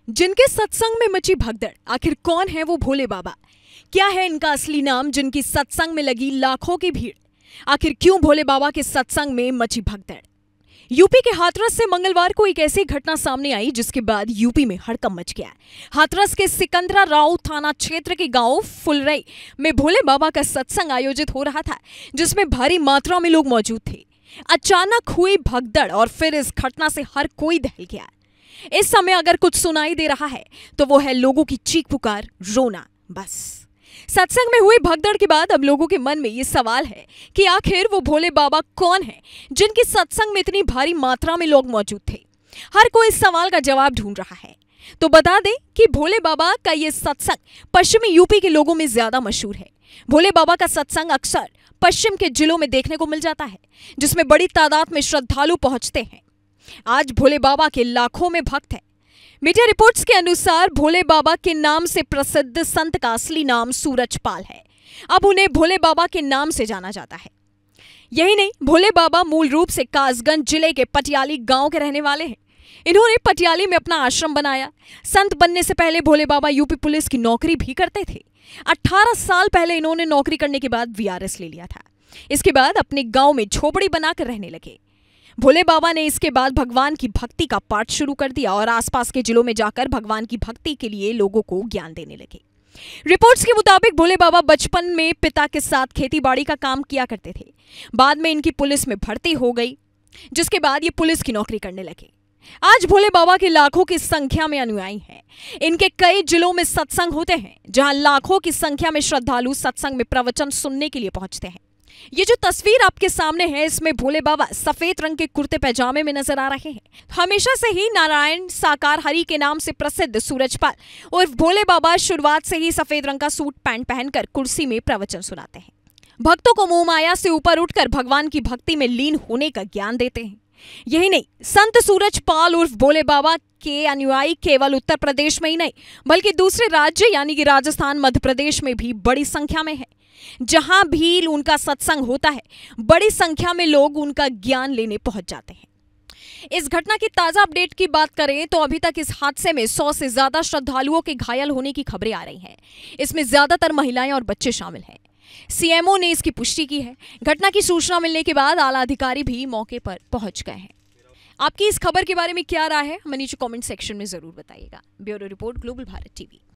जिनके सत्संग में मची भगदड़, आखिर कौन है वो भोले बाबा? क्या है इनका असली नाम जिनकी सत्संग में लगी लाखों की भीड़? आखिर क्यों भोले बाबा के सत्संग में मची भगदड़? यूपी के हाथरस से मंगलवार को एक ऐसी घटना सामने आई जिसके बाद यूपी में हड़कंप मच गया। हाथरस के सिकंदरा राव थाना क्षेत्र के गांव फुलरई में भोले बाबा का सत्संग आयोजित हो रहा था, जिसमें भारी मात्रा में लोग मौजूद थे। अचानक हुई भगदड़ और फिर इस घटना से हर कोई दहल गया। इस समय अगर कुछ सुनाई दे रहा है तो वो है लोगों की चीख पुकार, रोना। बस सत्संग में हुई भगदड़ के बाद अब लोगों के मन में ये सवाल है कि आखिर वो भोले बाबा कौन है जिनके सत्संग में इतनी भारी मात्रा में लोग मौजूद थे। हर कोई इस सवाल का जवाब ढूंढ रहा है। तो बता दें कि भोले बाबा का ये सत्संग पश्चिमी यूपी के लोगों में ज्यादा मशहूर है। भोले बाबा का सत्संग अक्सर पश्चिम के जिलों में देखने को मिल जाता है, जिसमें बड़ी तादाद में श्रद्धालु पहुंचते हैं। आज भोले बाबा के लाखों में भक्त हैं। मीडिया रिपोर्ट्स के अनुसार भोले बाबा के नाम से प्रसिद्ध संत का असली नाम सूरजपाल है। अब उन्हें भोले बाबा के नाम से जाना जाता है। यही नहीं, भोले बाबा मूल रूप से कासगंज जिले के पटियाली गांव के रहने वाले हैं। इन्होंने पटियाली में अपना आश्रम बनाया। संत बनने से पहले भोले बाबा यूपी पुलिस की नौकरी भी करते थे। 18 साल पहले इन्होंने नौकरी करने के बाद वीआरएस ले लिया था। इसके बाद अपने गांव में झोपड़ी बनाकर रहने लगे। भोले बाबा ने इसके बाद भगवान की भक्ति का पाठ शुरू कर दिया और आसपास के जिलों में जाकर भगवान की भक्ति के लिए लोगों को ज्ञान देने लगे। रिपोर्ट्स के मुताबिक भोले बाबा बचपन में पिता के साथ खेतीबाड़ी का काम किया करते थे। बाद में इनकी पुलिस में भर्ती हो गई, जिसके बाद ये पुलिस की नौकरी करने लगे। आज भोले बाबा के लाखों की संख्या में अनुयायी हैं। इनके कई जिलों में सत्संग होते हैं, जहां लाखों की संख्या में श्रद्धालु सत्संग में प्रवचन सुनने के लिए पहुंचते हैं। ये जो तस्वीर आपके सामने है, इसमें भोले बाबा सफेद रंग के कुर्ते पैजामे में नजर आ रहे हैं। हमेशा से ही नारायण साकार हरि के नाम से प्रसिद्ध सूरजपाल और भोले बाबा शुरुआत से ही सफेद रंग का सूट पैंट पहनकर कुर्सी में प्रवचन सुनाते हैं। भक्तों को मोह माया से ऊपर उठकर भगवान की भक्ति में लीन होने का ज्ञान देते हैं। यही नहीं, संत सूरजपाल उर्फ भोले बाबा के अनुयायी केवल उत्तर प्रदेश में ही नहीं बल्कि दूसरे राज्य यानी कि राजस्थान, मध्य प्रदेश में भी बड़ी संख्या में है। जहां भी उनका सत्संग होता है, बड़ी संख्या में लोग उनका ज्ञान लेने पहुंच जाते हैं। इस घटना की ताजा अपडेट की बात करें तो अभी तक इस हादसे में 100 से ज्यादा श्रद्धालुओं के घायल होने की खबरें आ रही हैं। इसमें ज्यादातर महिलाएं और बच्चे शामिल हैं। सीएमओ ने इसकी पुष्टि की है। घटना की सूचना मिलने के बाद आला अधिकारी भी मौके पर पहुंच गए हैं। आपकी इस खबर के बारे में क्या राय है, हमें नीचे कमेंट सेक्शन में जरूर बताइएगा। Bureau report, global Bharat TV.